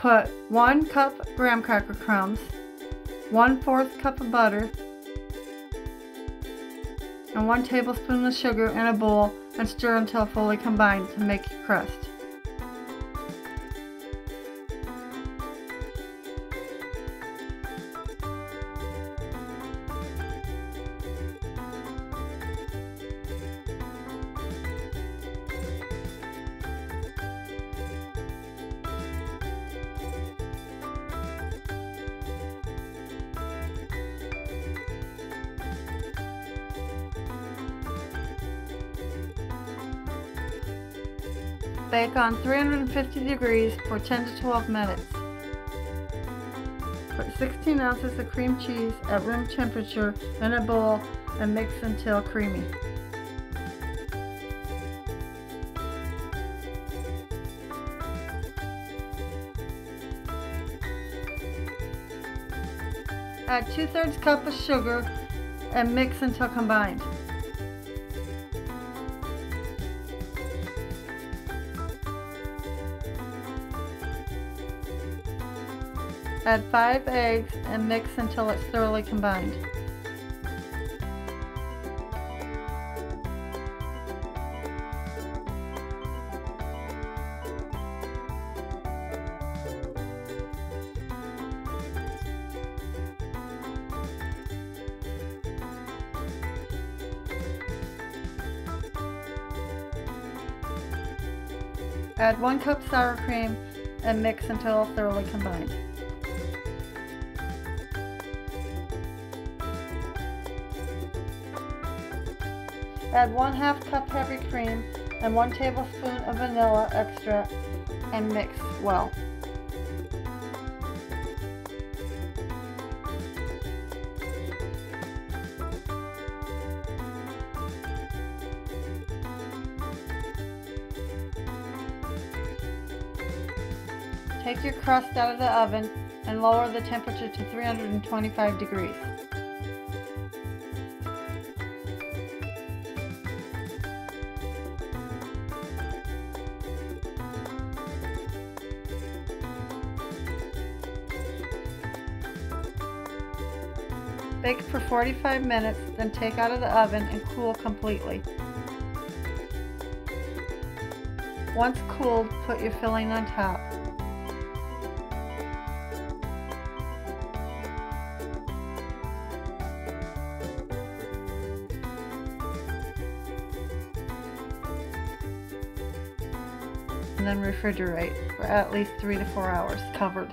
Put 1 cup graham cracker crumbs, 1/4 cup of butter, and 1 tablespoon of sugar in a bowl and stir until fully combined to make your crust. Bake on 350 degrees for 10 to 12 minutes. Put 16 ounces of cream cheese at room temperature in a bowl and mix until creamy. Add 2/3 cup of sugar and mix until combined. Add 5 eggs and mix until it's thoroughly combined. Add 1 cup sour cream and mix until thoroughly combined. Add 1/2 cup heavy cream and 1 tablespoon of vanilla extract and mix well. Take your crust out of the oven and lower the temperature to 325 degrees. Bake for 45 minutes, then take out of the oven and cool completely. Once cooled, put your filling on top. And then refrigerate for at least 3 to 4 hours covered.